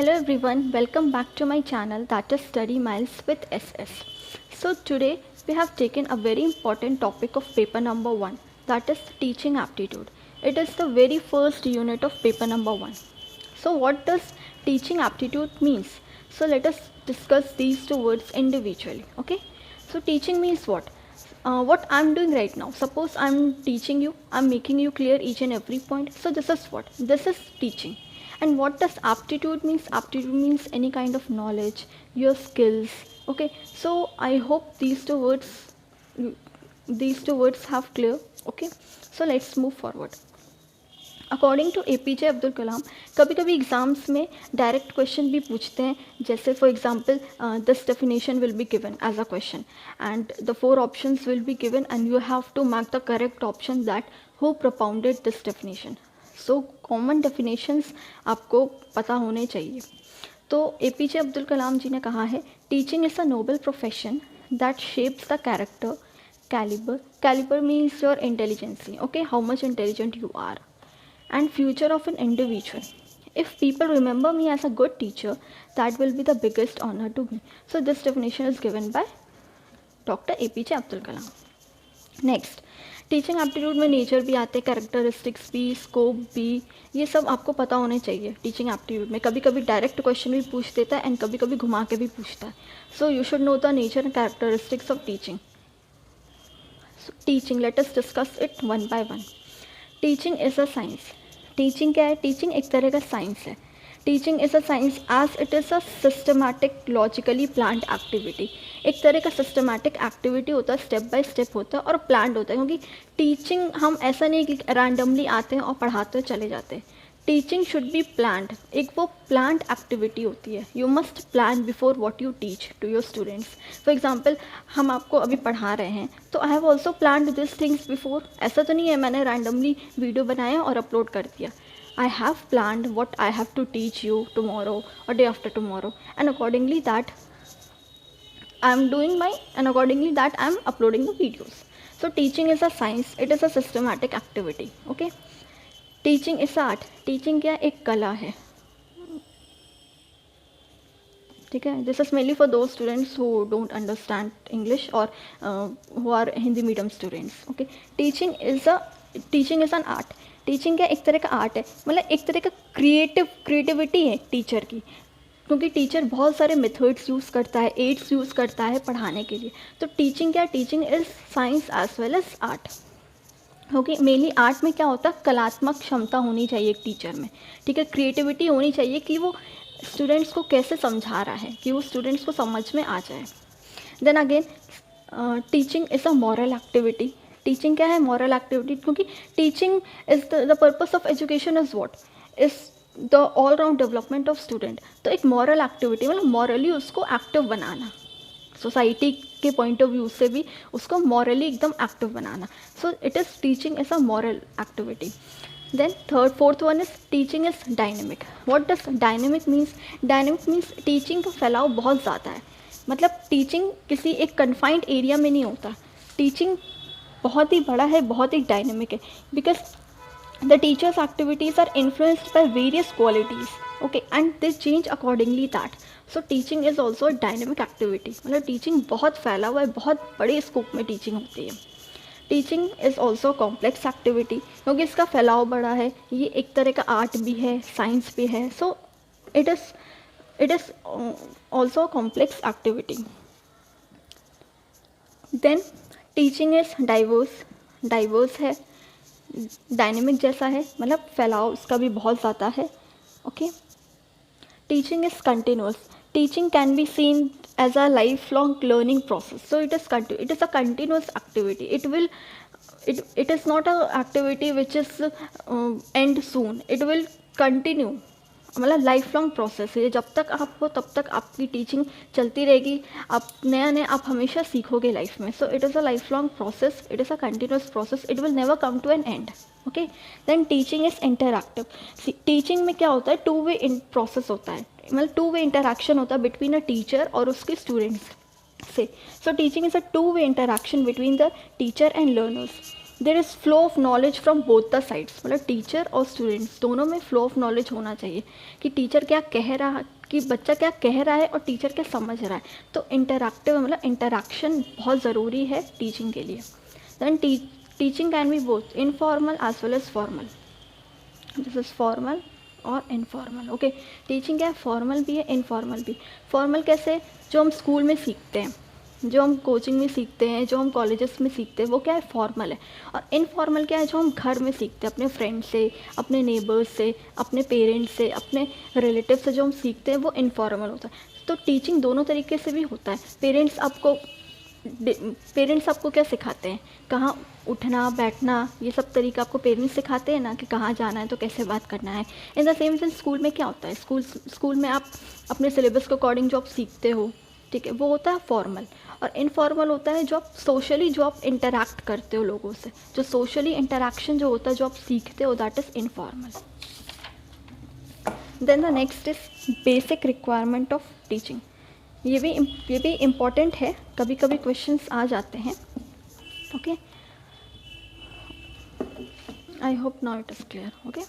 Hello everyone, welcome back to my channel, that is Study Miles with SS. So today we have taken a very important topic of paper number 1, that is teaching aptitude. It is the very first unit of paper number 1. So what does teaching aptitude means? So let us discuss these two words individually. Okay. So teaching means what I'm doing right now. Suppose I'm teaching you, I'm making you clear each and every point. So this is what? This is teaching. And what does aptitude means? Aptitude means any kind of knowledge, your skills. Okay. So I hope these two words have clear. Okay. So let's move forward. According to APJ Abdul Kalam कभी कभी exams में direct question भी पूछते हैं, जैसे for example this definition will be given as a question and the 4 options will be given and you have to mark the correct option that who propounded this definition. So common definitions आपको पता होने चाहिए. तो APJ Abdul कलाम जी ने कहा है, teaching is a noble profession that shapes the character. Calibre means your intelligency. Okay, how much intelligent you are and future of an individual. If people remember me as a good teacher, that will be the biggest honor to me. So this definition is given by Dr. APJ Abdul Kalam. Next, teaching aptitude में nature भी आते हैं, characteristics भी, scope भी, ये सब आपको पता होने चाहिए. टीचिंग एप्टीट्यूड में कभी कभी डायरेक्ट क्वेश्चन भी पूछ देता है एंड कभी कभी घुमा के भी पूछता है. So you should know the nature and characteristics of teaching. Teaching, let us discuss it one by one. Teaching is a science. Teaching क्या है? टीचिंग एक तरह का साइंस है. Teaching is a science as it is a systematic logically planned activity. एक तरह का systematic activity होता है, स्टेप बाय स्टेप होता है और प्लान्ड होता है, क्योंकि टीचिंग हम ऐसा नहीं कि रैंडमली आते हैं और पढ़ाते हुए चले जाते हैं. Teaching should be planned. एक वो प्लान्ड एक्टिविटी होती है. You must plan before what you teach to your students. For example, हम आपको अभी पढ़ा रहे हैं तो I have also planned this things before. ऐसा तो नहीं है मैंने रैंडमली वीडियो बनाया और अपलोड कर दिया. I have planned what I have to teach you tomorrow or day after tomorrow, and accordingly that I am uploading the videos. So teaching is a science, it is a systematic activity. Okay, teaching is art. teaching क्या एक कला है, ठीक है. This is mainly for those students who don't understand English और who are Hindi medium students. Okay, teaching is an art. Teaching क्या एक तरह का आर्ट है, मतलब एक तरह का क्रिएटिविटी है टीचर की, क्योंकि टीचर बहुत सारे मेथड्स यूज़ करता है, एड्स यूज़ करता है पढ़ाने के लिए. तो टीचिंग क्या? Teaching is science as well as art. क्योंकि मेनली आर्ट में क्या होता है, कलात्मक क्षमता होनी चाहिए एक टीचर में, ठीक है. क्रिएटिविटी होनी चाहिए कि वो स्टूडेंट्स को कैसे समझा रहा है, कि वो स्टूडेंट्स को समझ में आ जाए. Then again, teaching is a moral activity. Teaching क्या है? Moral activity. क्योंकि teaching is the purpose of education is what is the all round development of student. तो एक मॉरल एक्टिविटी मतलब मॉरली उसको एक्टिव बनाना, सोसाइटी के पॉइंट ऑफ व्यू से भी उसको मॉरली एकदम एक्टिव बनाना. So it is teaching is a moral activity. Then fourth one is teaching is dynamic. What does dynamic means? Dynamic means teaching का फैलाव बहुत ज़्यादा है. मतलब टीचिंग किसी एक कन्फाइंड एरिया में नहीं होता. टीचिंग बहुत ही बड़ा है, बहुत ही डायनेमिक है, because the teachers activities are influenced by various qualities. Okay, and they change accordingly that. So teaching is also a dynamic activity. मतलब टीचिंग बहुत फैला हुआ है, बहुत बड़े स्कोप में टीचिंग होती है. Teaching is also complex activity, क्योंकि इसका फैलाव बड़ा है. ये एक तरह का आर्ट भी है, साइंस भी है. So it is also a complex activity. Then teaching is diverse है, डायनेमिक जैसा है, मतलब फैलाव उसका भी बहुत ज़्यादा है. Okay, teaching is continuous. Teaching can be seen as a life long learning process. So it is a continuous activity. It is not a activity which is end soon. It will continue, मतलब life long process है. जब तक आप हो तब तक आपकी teaching चलती रहेगी. आप नया आप हमेशा सीखोगे लाइफ में. So it is a life long process, it is a continuous process, it will never come to an end. Okay, then teaching is interactive. Teaching में क्या होता है? टू वे प्रोसेस होता है, मतलब टू वे इंटरैक्शन होता है between a teacher और उसके स्टूडेंट्स से. सो teaching is a two way interaction between the teacher and learners. There is flow of knowledge from both the sides, मतलब टीचर और स्टूडेंट्स दोनों में फ्लो ऑफ नॉलेज होना चाहिए कि टीचर क्या कह रहा, कि बच्चा क्या कह रहा है और टीचर क्या समझ रहा है। तो इंटरैक्टिव मतलब इंटरैक्शन बहुत ज़रूरी है टीचिंग के लिए। Then teaching can be both informal as well as formal, this is formal और इनफॉर्मल। ओके, टीचिंग क्या है, फॉर्मल भी है इनफॉर्मल भी। फॉर्मल कैसे, जो हम स्कूल में सीखते हैं, जो हम कोचिंग में सीखते हैं, जो हम कॉलेजेस में सीखते हैं, वो क्या है, फॉर्मल है। और इनफॉर्मल क्या है, जो हम घर में सीखते हैं, अपने फ्रेंड से, अपने नेबर्स से, अपने पेरेंट्स से, अपने रिलेटिव से जो हम सीखते हैं, वो इनफॉर्मल होता है। तो टीचिंग दोनों तरीके से भी होता है। पेरेंट्स आपको क्या सिखाते हैं, कहाँ उठना बैठना, ये सब तरीका आपको पेरेंट्स सिखाते हैं ना, कि कहाँ जाना है तो कैसे बात करना है। In the same sense school में क्या होता है, स्कूल में आप अपने सिलेबस के अकॉर्डिंग जो आप सीखते हो, ठीक है, वो होता है फॉर्मल। और इनफॉर्मल होता है जो आप सोशली, जो आप इंटरैक्ट करते हो लोगों से, जो सोशली इंटरैक्शन जो होता है, जो आप सीखते हो, that is informal. Then the next is basic requirement of teaching. ये भी इम्पॉर्टेंट है, कभी कभी क्वेश्चंस आ जाते हैं। Okay, I hope now it is clear. Okay,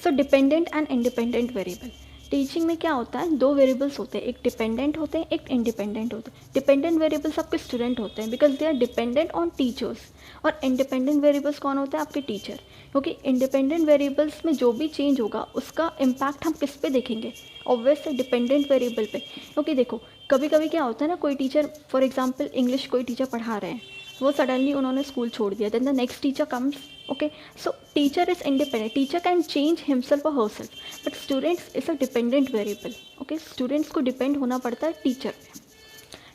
so dependent and independent variable. Teaching में क्या होता है, दो वेरिएबल्स होते हैं, एक डिपेंडेंट होते हैं, एक इंडिपेंडेंट होते हैं। डिपेंडेंट वेरिएबल्स आपके स्टूडेंट होते हैं because they are dependent on teachers, और इंडिपेंडेंट वेरिएबल्स कौन होते हैं, आपके टीचर। क्योंकि इंडिपेंडेंट वेरिएबल्स में जो भी चेंज होगा उसका इम्पैक्ट हम किस पे देखेंगे, ऑब्वियसली डिपेंडेंट वेरिएबल पे। क्योंकि देखो, कभी कभी क्या होता है ना, कोई टीचर, फॉर एग्जाम्पल इंग्लिश कोई टीचर पढ़ा रहे हैं, वो सडनली उन्होंने स्कूल छोड़ दिया, then the next teacher comes. Okay, so teacher is independent, teacher can change himself और herself, but students is a dependent variable. Okay, students को डिपेंड होना पड़ता है टीचर पे।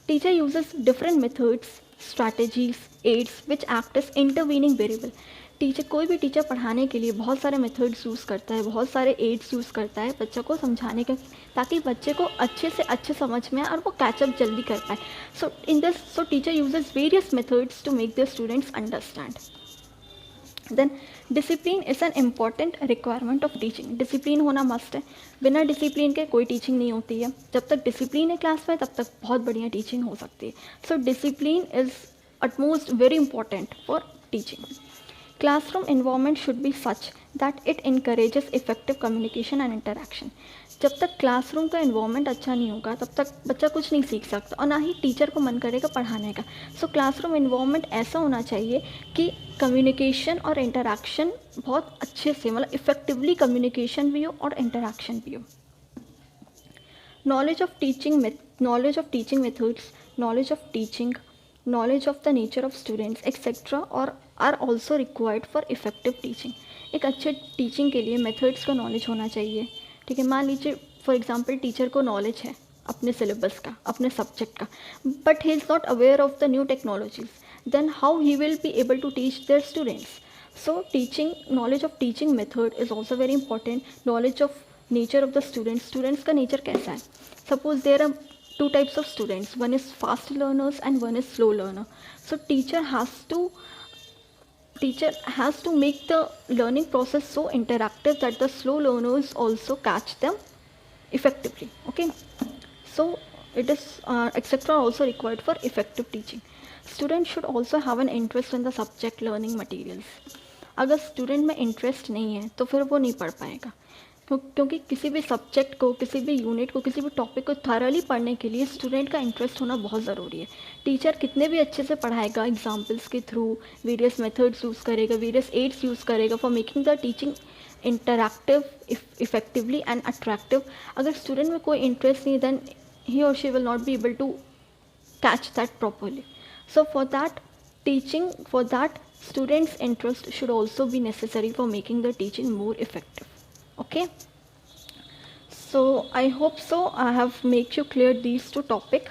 Teacher uses different methods, strategies, aids which act as intervening variable. Teacher, कोई भी teacher पढ़ाने के लिए बहुत सारे मेथड्स यूज़ करता है, बहुत सारे एड्स यूज़ करता है बच्चों को समझाने के, ताकि बच्चे को अच्छे से अच्छे समझ में आए और वो कैचअप जल्दी कर पाए। So teacher uses various methods to make their students understand. Then discipline is an important requirement of teaching. Discipline होना मस्ट है, बिना डिसिप्लिन के कोई टीचिंग नहीं होती है। जब तक डिसिप्लिन है क्लास में, तब तक बहुत बढ़िया टीचिंग हो सकती है। So discipline is utmost very important for teaching. Classroom environment should be such that it encourages effective communication and interaction. जब तक क्लासरूम का इन्वायरमेंट अच्छा नहीं होगा, तब तक बच्चा कुछ नहीं सीख सकता और ना ही टीचर को मन करेगा पढ़ाने का। सो क्लासरूम इन्वायरमेंट ऐसा होना चाहिए कि कम्युनिकेशन और इंटरेक्शन बहुत अच्छे से, मतलब इफ़ेक्टिवली कम्युनिकेशन भी हो और इंटरेक्शन भी हो। Knowledge of teaching methods, knowledge of teaching, knowledge of the nature of students etc. और are also required for effective teaching. एक अच्छे टीचिंग के लिए मेथड्स का नॉलेज होना चाहिए, ठीक है। मान लीजिए फॉर एग्जांपल टीचर को नॉलेज है अपने सिलेबस का, अपने सब्जेक्ट का, but he is not aware of the new technologies, then how he will be able to teach their students. So teaching, knowledge of teaching method is also very important. Knowledge of nature of the students का nature कैसा है। Suppose there are two types of students, one is fast learners and one is slow learner. So teacher has to make the learning process so interactive that the slow learners also catch them effectively. Okay, so it is etc. also required for effective teaching. Students should also have an interest in the subject learning materials. अगर student में interest नहीं है तो फिर वो नहीं पढ़ पाएगा, क्योंकि किसी भी सब्जेक्ट को, किसी भी यूनिट को, किसी भी टॉपिक को थॉरली पढ़ने के लिए स्टूडेंट का इंटरेस्ट होना बहुत ज़रूरी है। टीचर कितने भी अच्छे से पढ़ाएगा, एग्जाम्पल्स के थ्रू वेरियस मेथड्स यूज़ करेगा, वेरियस एड्स यूज़ करेगा for making the teaching interactive, effectively and attractive, अगर स्टूडेंट में कोई इंटरेस्ट नहीं, देन ही और she will not be able to catch that properly. So for that students interest should also be necessary for making the teaching more effective. Okay, so I hope so I have make you clear these two topic,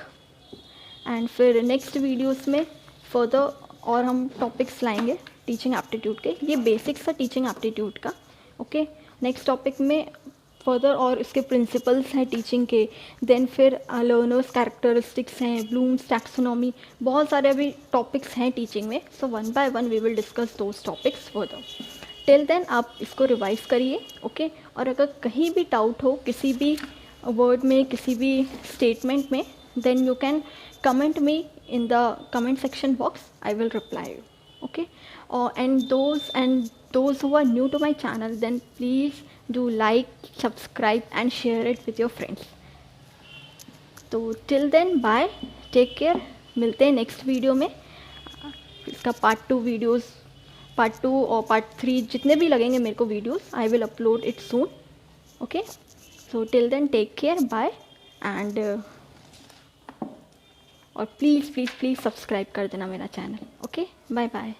and फिर next videos में further और हम topics लाएंगे teaching aptitude के। ये basics है teaching aptitude का। Okay, next topic में फर्दर और इसके प्रिंसिपल्स हैं टीचिंग के, देन फिर लर्नर्स कैरेक्टरिस्टिक्स हैं, ब्लूम्स टैक्सोनॉमी, बहुत सारे अभी टॉपिक्स हैं टीचिंग में। So one by one we will discuss those topics further. Till then आप इसको रिवाइज करिए। ओके, और अगर कहीं भी डाउट हो किसी भी वर्ड में, किसी भी स्टेटमेंट में, then you can comment me in the comment section box. I will reply you. okay. And those who are new to my channel, then please do like, subscribe and share it with your friends. तो till then bye, take care, मिलते हैं next video में. इसका part two और part 3 जितने भी लगेंगे मेरे को videos, I will upload it soon. Okay, so till then take care, bye. And और प्लीज़ प्लीज़ प्लीज़ सब्सक्राइब कर देना मेरा चैनल. Okay, bye bye.